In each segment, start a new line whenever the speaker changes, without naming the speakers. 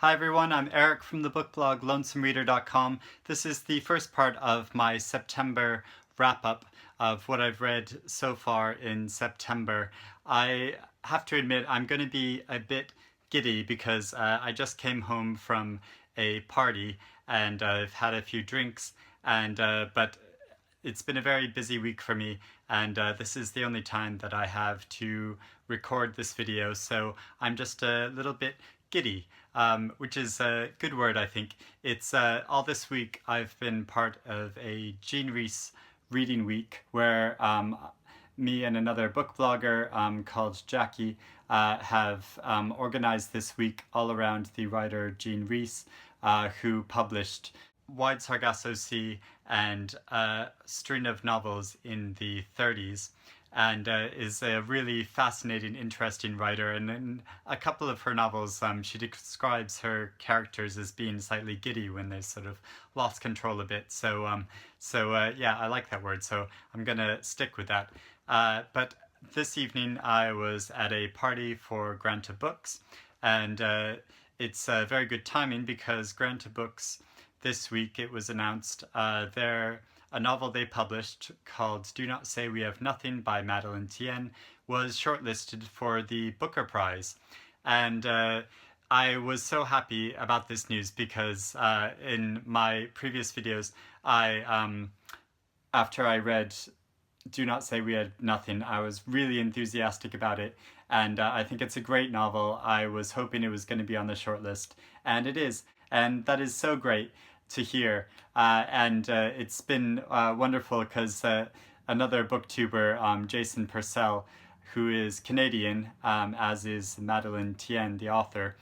Hi everyone, I'm Eric from the book blog lonesomereader.com. This is the first part of my September wrap-up of what I've read so far in September. I have to admit I'm going to be a bit giddy because I just came home from a party and I've had a few drinks, but it's been a very busy week for me, and this is the only time that I have to record this video, so I'm just a little bit giddy, which is a good word, I think. It's all this week I've been part of a Jean Rhys reading week where me and another book blogger called Jackie have organized this week all around the writer Jean Rhys, who published Wide Sargasso Sea and a string of novels in the 30s, and is a really fascinating, interesting writer. And in a couple of her novels, she describes her characters as being slightly giddy when they sort of lost control a bit. So yeah, I like that word, so I'm gonna stick with that. But this evening I was at a party for Granta Books, and it's very good timing because Granta Books, this week it was announced a novel they published called Do Not Say We Have Nothing by Madeleine Tien was shortlisted for the Booker Prize. And I was so happy about this news because in my previous videos, after I read Do Not Say We Had Nothing, I was really enthusiastic about it, and I think it's a great novel. I was hoping it was going to be on the shortlist, and it is, and that is so great to hear. And it's been wonderful because another booktuber, Jason Purcell, who is Canadian, as is Madeleine Tien, the author,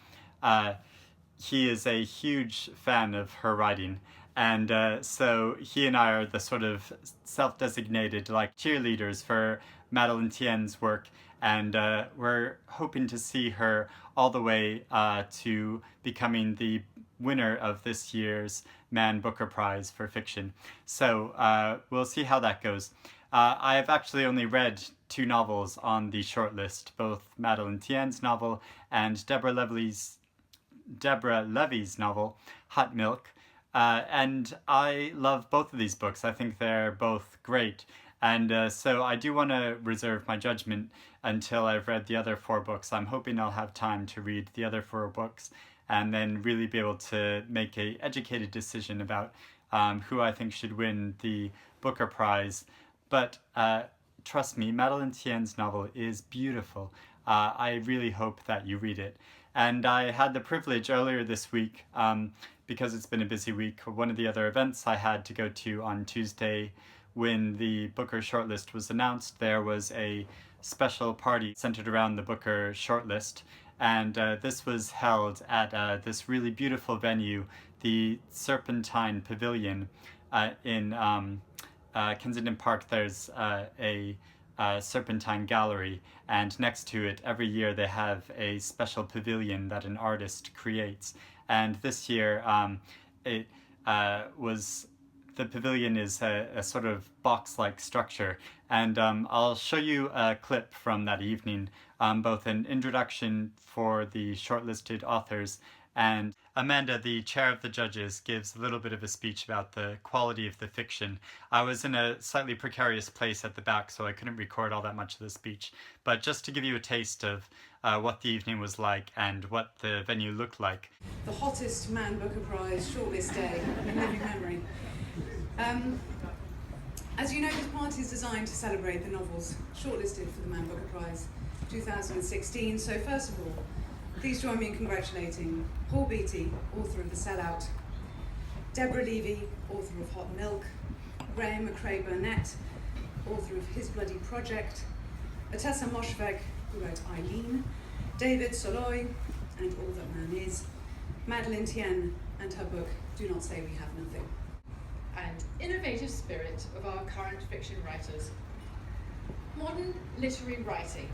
he is a huge fan of her writing. And so he and I are the sort of self-designated like cheerleaders for Madeleine Tien's work, and we're hoping to see her all the way to becoming the winner of this year's Man Booker Prize for fiction. So we'll see how that goes. I have actually only read two novels on the shortlist, both Madeleine Tien's novel and Deborah Levy's novel, Hot Milk. And I love both of these books. I think they're both great. And so I do want to reserve my judgment until I've read the other four books. I'm hoping I'll have time to read the other four books and then really be able to make an educated decision about who I think should win the Booker Prize. But trust me, Madeleine Tien's novel is beautiful. I really hope that you read it. And I had the privilege earlier this week, because it's been a busy week, one of the other events I had to go to on Tuesday when the Booker Shortlist was announced, there was a special party centered around the Booker Shortlist. And this was held at this really beautiful venue, the Serpentine Pavilion in Kensington Park. There's a Serpentine Gallery, and next to it every year they have a special pavilion that an artist creates. And this year it was, the pavilion is a sort of box-like structure, and I'll show you a clip from that evening, both an introduction for the shortlisted authors, and Amanda, the chair of the judges, gives a little bit of a speech about the quality of the fiction. I was in a slightly precarious place at the back, so I couldn't record all that much of the speech, but just to give you a taste of what the evening was like and what the venue looked like.
The hottest Man Booker Prize shortlist day in living memory. As you know, this party is designed to celebrate the novels shortlisted for the Man Booker Prize 2016. So first of all, please join me in congratulating Paul Beattie, author of The Sellout, Deborah Levy, author of Hot Milk, Graham McCrae Burnett, author of His Bloody Project, Atessa Moshfegh, who wrote Eileen, David Soloy, and All That Man Is, Madeleine Tien and her book Do Not Say We Have Nothing.
And innovative spirit of our current fiction writers. Modern literary writing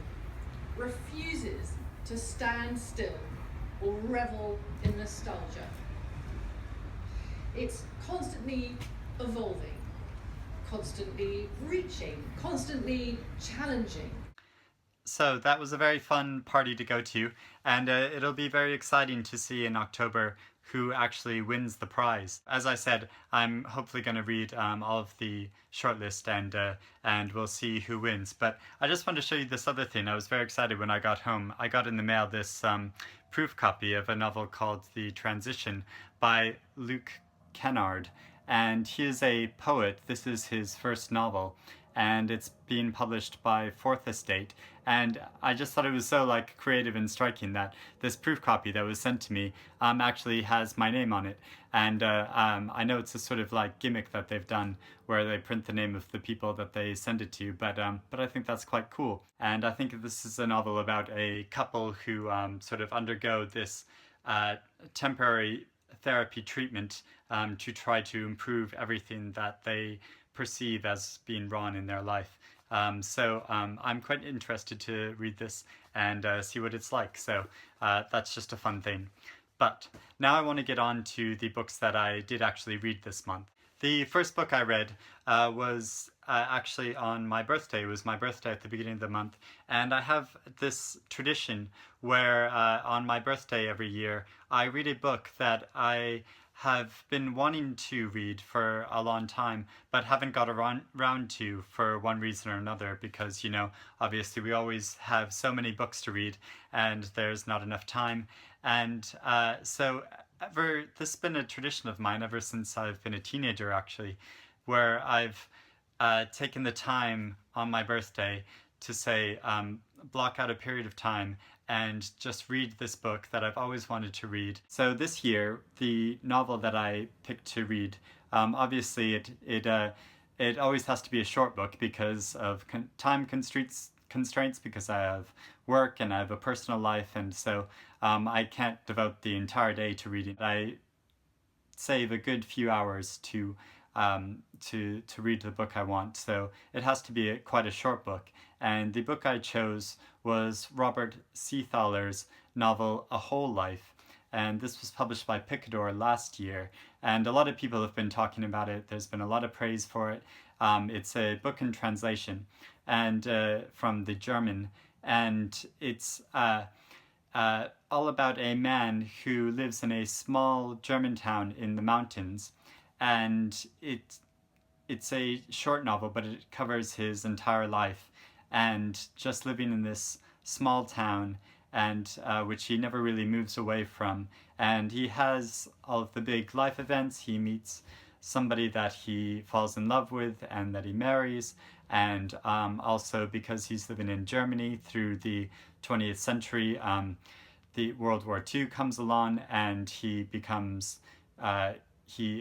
refuses to stand still or revel in nostalgia. It's constantly evolving, constantly reaching, constantly challenging.
So that was a very fun party to go to, and it'll be very exciting to see in October who actually wins the prize. As I said, I'm hopefully going to read all of the shortlist, and we'll see who wins. But I just want to show you this other thing. I was very excited when I got home. I got in the mail this proof copy of a novel called The Transition by Luke Kennard, and he is a poet. This is his first novel, and it's being published by Fourth Estate. And I just thought it was so like creative and striking that this proof copy that was sent to me actually has my name on it. And I know it's a sort of like gimmick that they've done where they print the name of the people that they send it to, but I think that's quite cool. And I think this is a novel about a couple who sort of undergo this temporary therapy treatment to try to improve everything that they perceive as being wrong in their life. So I'm quite interested to read this and see what it's like. So that's just a fun thing. But now I want to get on to the books that I did actually read this month. The first book I read was actually on my birthday. It was my birthday at the beginning of the month. And I have this tradition where on my birthday every year, I read a book that I have been wanting to read for a long time, but haven't got around to for one reason or another, because, you know, obviously we always have so many books to read and there's not enough time. And so this has been a tradition of mine ever since I've been a teenager, actually, where I've taken the time on my birthday to say, block out a period of time and just read this book that I've always wanted to read. So this year, the novel that I picked to read, obviously it always has to be a short book because of time constraints, because I have work and I have a personal life, and so I can't devote the entire day to reading. I save a good few hours to read the book I want, so it has to be quite a short book. And the book I chose was Robert Seathaller's novel A Whole Life, and this was published by Picador last year, and a lot of people have been talking about it. There's been a lot of praise for it. It's a book in translation and from the German, and it's all about a man who lives in a small German town in the mountains, and it's a short novel, but it covers his entire life and just living in this small town, and which he never really moves away from. And he has all of the big life events. He meets somebody that he falls in love with and that he marries, and also because he's living in Germany through the 20th century, the World War II comes along, and he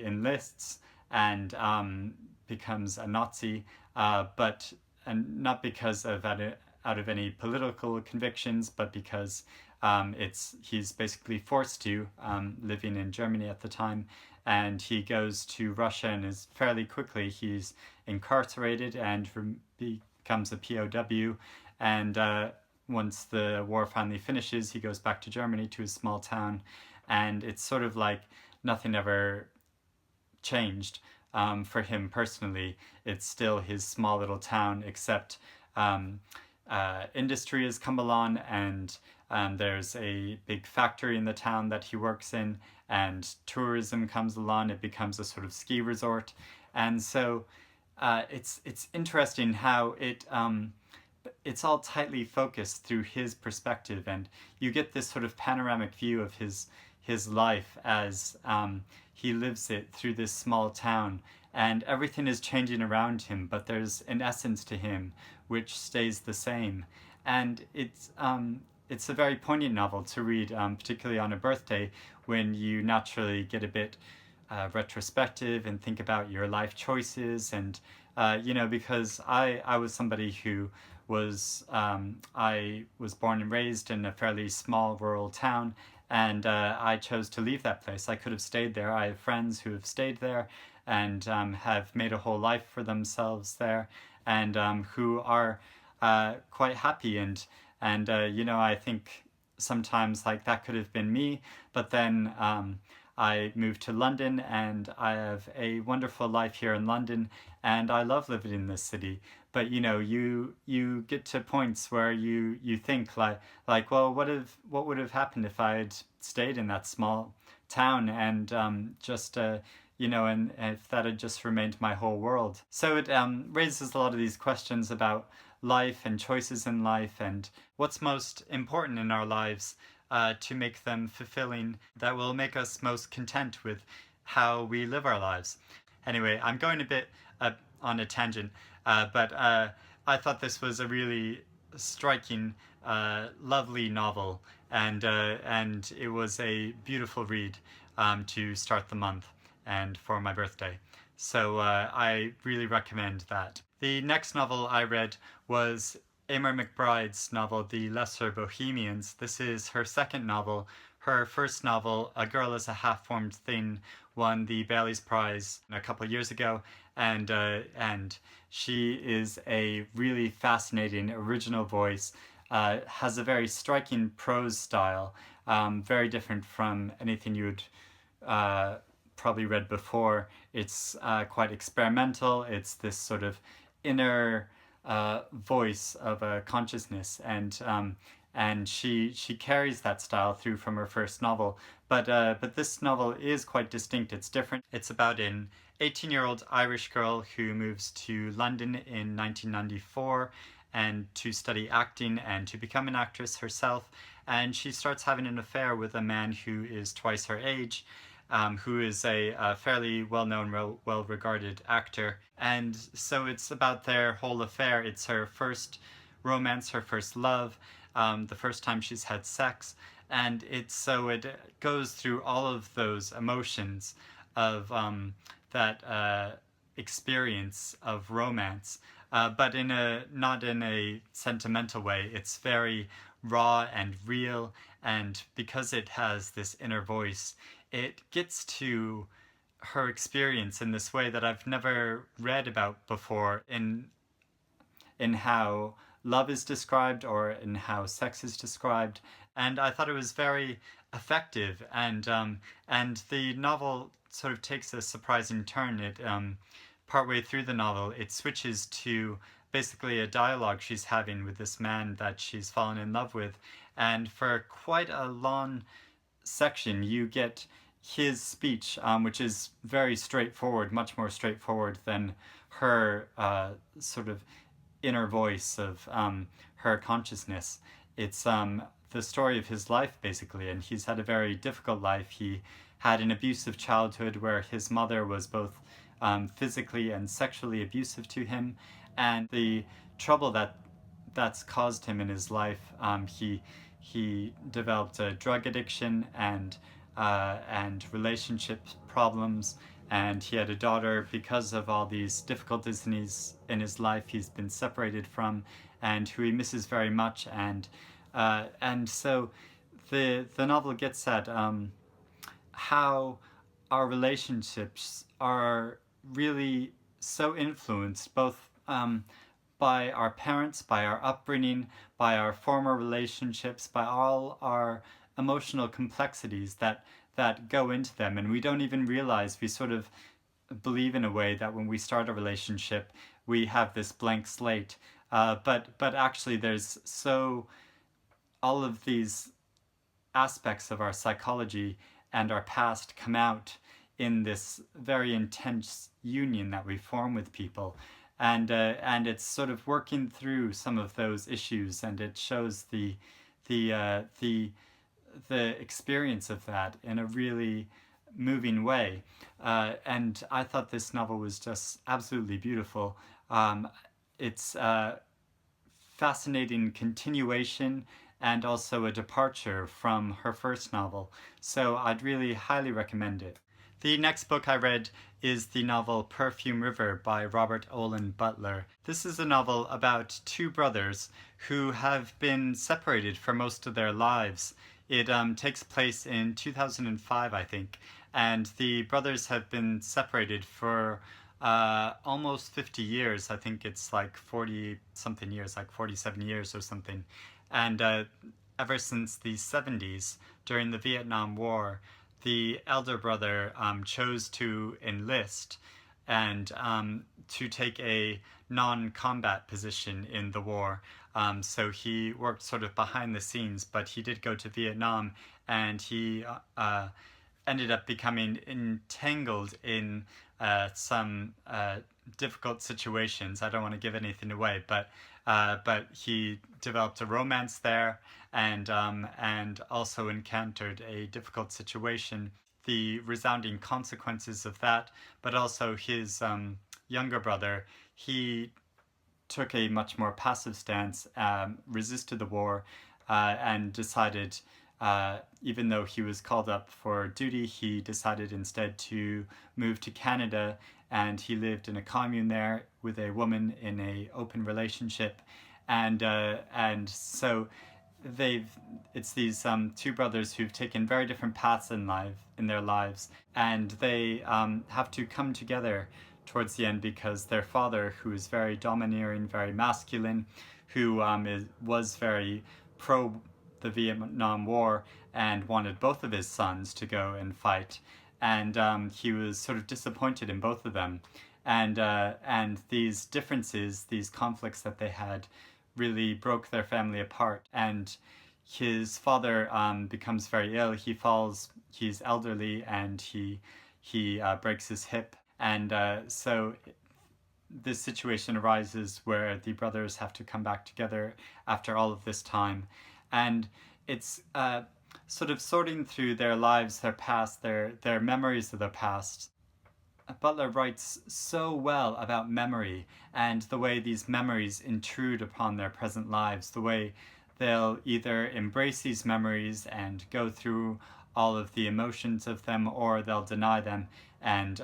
enlists and becomes a Nazi, but and not because of out of any political convictions, but because he's basically forced to, living in Germany at the time, and he goes to Russia, and is fairly quickly he's incarcerated and becomes a POW, and once the war finally finishes, he goes back to Germany, to his small town, and it's sort of like nothing ever changed for him personally. It's still his small little town, except industry has come along, and there's a big factory in the town that he works in, and tourism comes along. It becomes a sort of ski resort, and so it's interesting how it's all tightly focused through his perspective, and you get this sort of panoramic view of his life as he lives it through this small town, and everything is changing around him, but there's an essence to him which stays the same. And it's a very poignant novel to read, particularly on a birthday, when you naturally get a bit retrospective and think about your life choices. And because I was somebody who I was born and raised in a fairly small rural town, and I chose to leave that place. I could have stayed there. I have friends who have stayed there and have made a whole life for themselves there, and who are quite happy. And I think sometimes like that could have been me, but then I moved to London, and I have a wonderful life here in London, and I love living in this city. but you get to points where you think well, what would have happened if I had stayed in that small town and just and if that had just remained my whole world. So it raises a lot of these questions about life and choices in life and what's most important in our lives to make them fulfilling, that will make us most content with how we live our lives. Anyway, I'm going a bit on a tangent, but I thought this was a really striking, lovely novel, and it was a beautiful read to start the month and for my birthday. So I really recommend that. The next novel I read was Amor McBride's novel, The Lesser Bohemians. This is her second novel. Her first novel, A Girl is a Half-Formed Thing, won the Bailey's Prize a couple of years ago, and she is a really fascinating original voice, has a very striking prose style, very different from anything you would probably read before. It's quite experimental. It's this sort of inner voice of a consciousness, and she carries that style through from her first novel. But this novel is quite distinct. It's different. It's about an 18-year-old Irish girl who moves to London in 1994 and to study acting and to become an actress herself. And she starts having an affair with a man who is twice her age, who is a fairly well-known, well-regarded actor. And so it's about their whole affair. It's her first romance, her first love, the first time she's had sex. And it goes through all of those emotions of that experience of romance, but not in a sentimental way. It's very raw and real, and because it has this inner voice, it gets to her experience in this way that I've never read about before in how love is described or in how sex is described. And I thought it was very effective, and the novel sort of takes a surprising turn. It partway through the novel, it switches to basically a dialogue she's having with this man that she's fallen in love with, and for quite a long section you get his speech, which is very straightforward, much more straightforward than her sort of inner voice of her consciousness. It's the story of his life, basically, and he's had a very difficult life. He had an abusive childhood where his mother was both physically and sexually abusive to him, and the trouble that's caused him in his life. He developed a drug addiction and relationship problems, and he had a daughter. Because of all these difficulties in his life, he's been separated from, and who he misses very much. And so the novel gets at how our relationships are really so influenced both by our parents, by our upbringing, by our former relationships, by all our emotional complexities that go into them, and we don't even realize. We sort of believe in a way that when we start a relationship we have this blank slate, but actually there's all of these aspects of our psychology and our past come out in this very intense union that we form with people, and it's sort of working through some of those issues, and it shows the experience of that in a really moving way. And I thought this novel was just absolutely beautiful. It's a fascinating continuation and also a departure from her first novel, so I'd really highly recommend it. The next book I read is the novel Perfume River by Robert Olen Butler. This is a novel about two brothers who have been separated for most of their lives. It takes place in 2005, I think, and the brothers have been separated for almost 50 years. I think it's like 40-something years, like 47 years or something. And ever since the 70s, during the Vietnam War, the elder brother chose to enlist and to take a non-combat position in the war. So he worked sort of behind the scenes, but he did go to Vietnam, and he ended up becoming entangled in some difficult situations. I don't want to give anything away, but he developed a romance there, and also encountered a difficult situation. The resounding consequences of that, but also his younger brother, he took a much more passive stance, resisted the war, and decided, even though he was called up for duty, he decided instead to move to Canada, and he lived in a commune there with a woman in an open relationship, and so it's these two brothers who've taken very different paths in their lives, and they have to come together towards the end, because their father, who is very domineering, very masculine, who was very pro the Vietnam War and wanted both of his sons to go and fight, and he was sort of disappointed in both of them, and these differences, these conflicts that they had, really broke their family apart. And his father becomes very ill. He falls. He's elderly, and he breaks his hip, and so this situation arises where the brothers have to come back together after all of this time, and it's sort of sorting through their lives, their past, their memories of their past. Butler writes so well about memory and the way these memories intrude upon their present lives, the way they'll either embrace these memories and go through all of the emotions of them, or they'll deny them and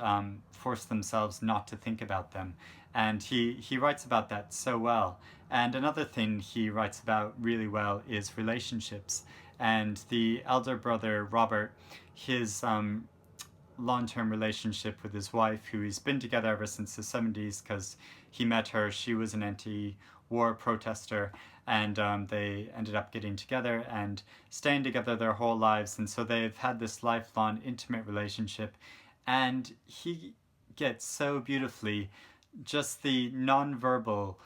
force themselves not to think about them. And he writes about that so well. And another thing he writes about really well is relationships. And the elder brother, Robert, his long-term relationship with his wife, who he's been together ever since the 70s, because he met her. She was an anti-war protester, and they ended up getting together and staying together their whole lives, and so they've had this lifelong intimate relationship. And he gets so beautifully just the non-verbal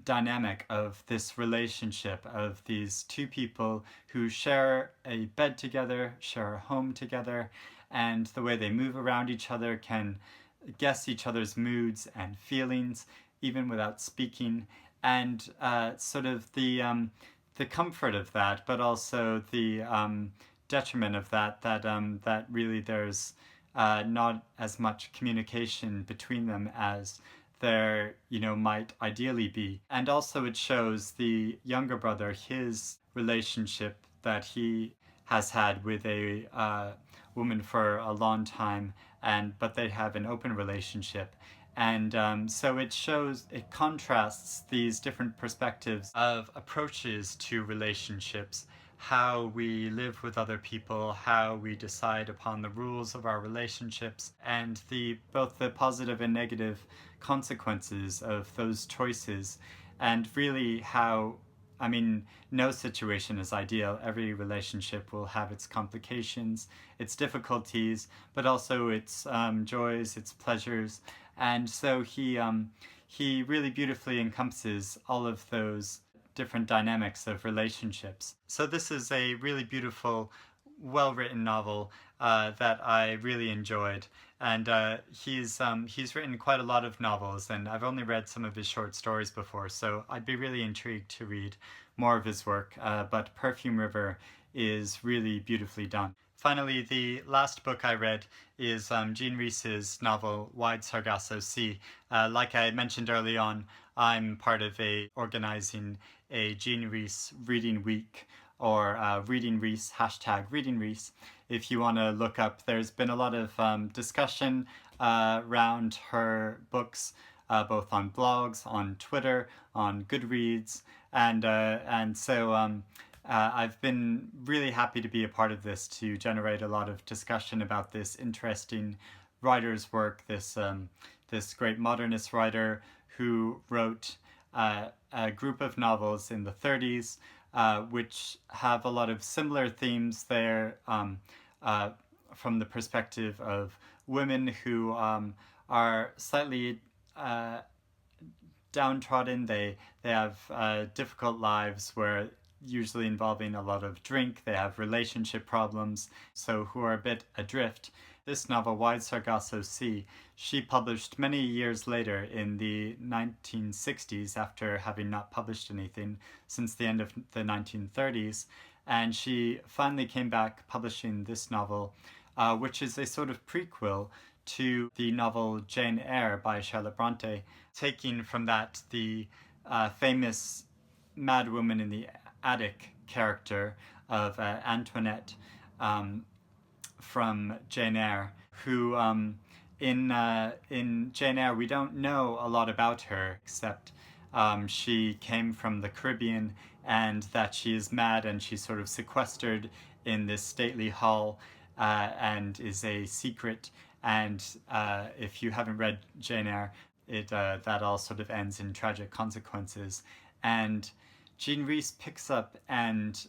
dynamic of this relationship of these two people who share a bed together, share a home together, and the way they move around each other, can guess each other's moods and feelings even without speaking, and sort of the comfort of that, but also the detriment of that really there's not as much communication between them as there might ideally be. And also it shows the younger brother, his relationship that he has had with a woman for a long time, but they have an open relationship. And so it contrasts these different perspectives of approaches to relationships, how we live with other people, how we decide upon the rules of our relationships, and both the positive and negative consequences of those choices, and really how, no situation is ideal. Every relationship will have its complications, its difficulties, but also its joys, its pleasures. And so he really beautifully encompasses all of those different dynamics of relationships. So this is a really beautiful, well-written novel that I really enjoyed. And he's written quite a lot of novels, and I've only read some of his short stories before, so I'd be really intrigued to read more of his work. But Perfume River is really beautifully done. Finally, the last book I read is Jean Rhys's novel Wide Sargasso Sea. Like I mentioned early on, I'm part of organizing a Jean Rhys Reading Week, or Reading Rhys, hashtag Reading Rhys. If you want to look up, there's been a lot of discussion around her books, both on blogs, on Twitter, on Goodreads, and so I've been really happy to be a part of this, to generate a lot of discussion about this interesting writer's work, this great modernist writer who wrote a group of novels in the 30s, which have a lot of similar themes there. from the perspective of women who are slightly downtrodden. They have difficult lives where usually involving a lot of drink. They have relationship problems, so who are a bit adrift. This novel, Wide Sargasso Sea, she published many years later in the 1960s after having not published anything since the end of the 1930s. And she finally came back publishing this novel, which is a sort of prequel to the novel Jane Eyre by Charlotte Bronte, taking from that the famous mad woman in the attic character of Antoinette from Jane Eyre, who in Jane Eyre we don't know a lot about her except she came from the Caribbean and that she is mad and she's sort of sequestered in this stately hall and is a secret. And if you haven't read Jane Eyre, that all sort of ends in tragic consequences. And Jean Rhys picks up and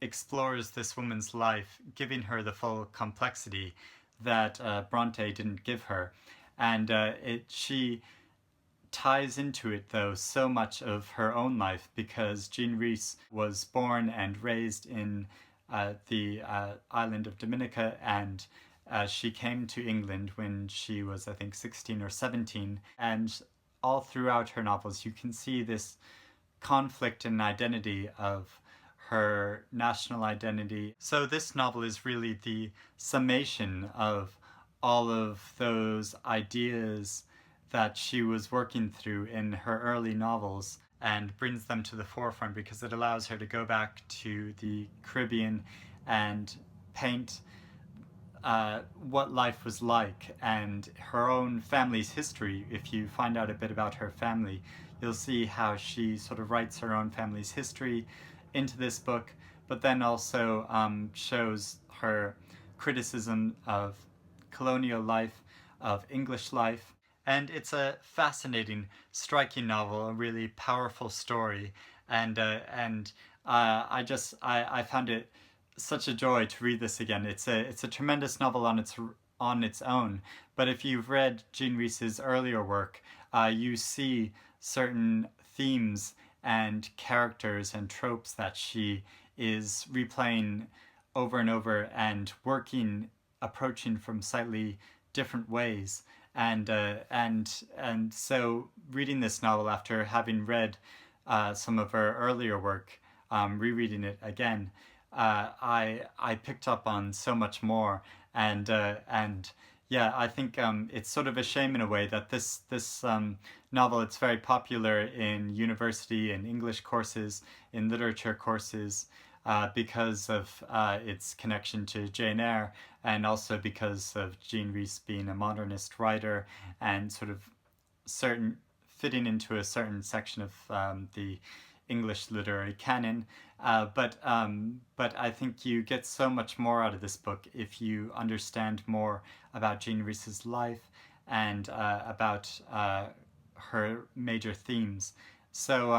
explores this woman's life, giving her the full complexity that Bronte didn't give her. And she ties into it, though, so much of her own life, because Jean Rhys was born and raised in the island of Dominica, and she came to England when she was, I think, 16 or 17. And all throughout her novels, you can see this conflict and identity of her national identity. So this novel is really the summation of all of those ideas that she was working through in her early novels and brings them to the forefront because it allows her to go back to the Caribbean and paint what life was like and her own family's history. If you find out a bit about her family, you'll see how she sort of writes her own family's history into this book, but then also shows her criticism of colonial life, of English life. And it's a fascinating, striking novel, a really powerful story, and I found it such a joy to read this again. It's a tremendous novel on its own, but if you've read Jean Rhys's earlier work, you see certain themes and characters and tropes that she is replaying over and over and approaching from slightly different ways. And so reading this novel after having read some of her earlier work, rereading it again, I picked up on so much more, and yeah, I think it's sort of a shame in a way that this novel, it's very popular in university and English courses, in literature courses, because of its connection to Jane Eyre, and also because of Jean Rhys being a modernist writer and sort of fitting into a certain section of the English literary canon. But I think you get so much more out of this book if you understand more about Jean Rhys's life and about her major themes. So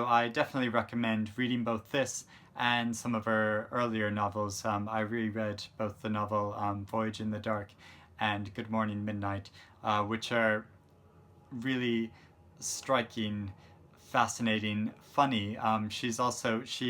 I definitely recommend reading both this and some of her earlier novels. I reread both the novel Voyage in the Dark and Good Morning Midnight, which are really striking, fascinating, funny. She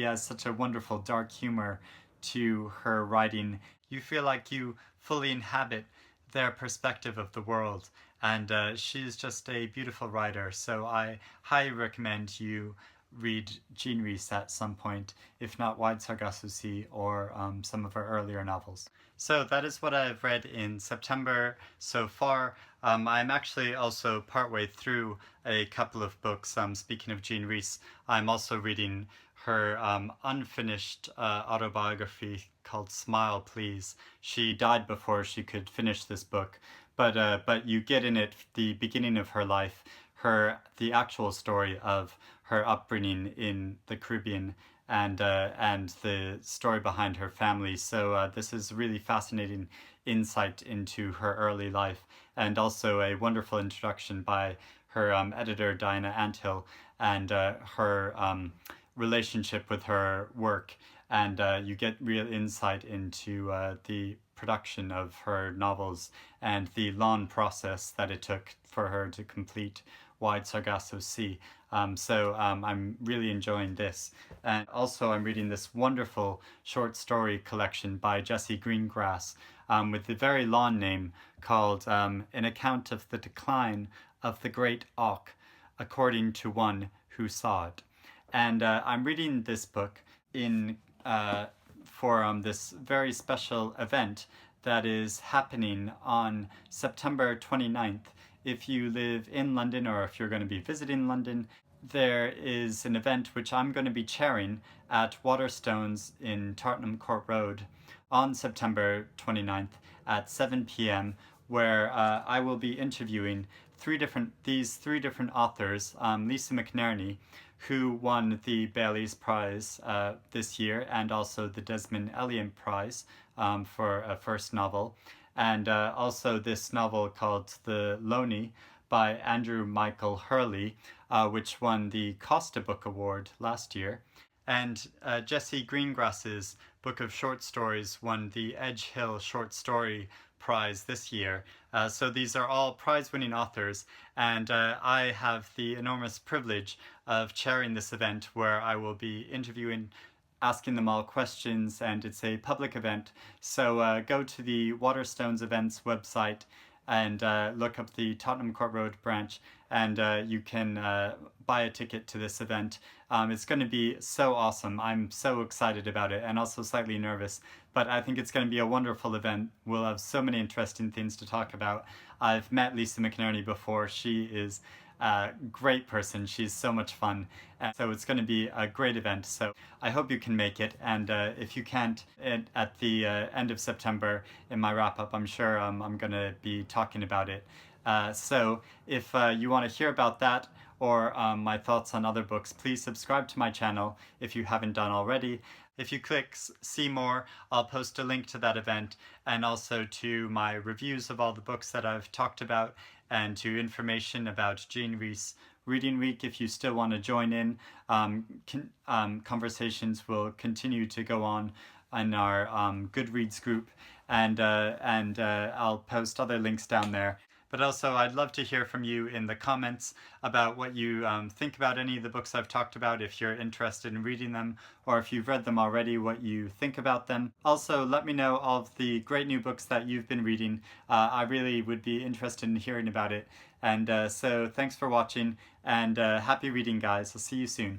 has such a wonderful dark humor to her writing. You feel like you fully inhabit their perspective of the world, and she's just a beautiful writer. So I highly recommend you read Jean Rhys at some point, if not Wide Sargasso Sea or some of her earlier novels. So that is what I've read in September so far. I'm actually also partway through a couple of books. Speaking of Jean Rhys, I'm also reading her unfinished autobiography called Smile, Please. She died before she could finish this book, but you get in it the beginning of her life, the actual story of her upbringing in the Caribbean, and the story behind her family. So this is really fascinating insight into her early life, and also a wonderful introduction by her editor Diana Anthill, and her relationship with her work and you get real insight into the production of her novels and the long process that it took for her to complete Wide Sargasso Sea. I'm really enjoying this. And also I'm reading this wonderful short story collection by Jesse Greengrass with the very long name called An Account of the Decline of the Great Auk, according to one who saw it. And I'm reading this book in for this very special event that is happening on September 29th. If you live in London or if you're going to be visiting London, there is an event which I'm going to be chairing at Waterstones in Tottenham Court Road on September 29th at 7 p.m. where I will be interviewing these three different authors. Lisa McNerney, who won the Bailey's Prize this year, and also the Desmond Elliott Prize for a first novel, and also this novel called The Loney by Andrew Michael Hurley, which won the Costa Book Award last year. And Jesse Greengrass's book of short stories won the Edge Hill Short Story Prize this year. So these are all prize-winning authors, and I have the enormous privilege of chairing this event where I will be interviewing, asking them all questions, and it's a public event. So go to the Waterstones Events website and look up the Tottenham Court Road branch, and you can buy a ticket to this event. It's going to be so awesome. I'm so excited about it, and also slightly nervous, but I think it's going to be a wonderful event. We'll have so many interesting things to talk about. I've met Lisa McNerney before. She is a great person. She's so much fun. And so it's going to be a great event. So I hope you can make it. And if you can't, at the end of September in my wrap-up, I'm sure I'm going to be talking about it. So if you want to hear about that or my thoughts on other books, please subscribe to my channel if you haven't done already. If you click see more, I'll post a link to that event, and also to my reviews of all the books that I've talked about, and to information about Jean Rhys Reading Week if you still want to join in. Conversations will continue to go on in our Goodreads group, and I'll post other links down there. But also, I'd love to hear from you in the comments about what you think about any of the books I've talked about, if you're interested in reading them, or if you've read them already, what you think about them. Also, let me know all of the great new books that you've been reading. I really would be interested in hearing about it. And so thanks for watching, and happy reading, guys. I'll see you soon.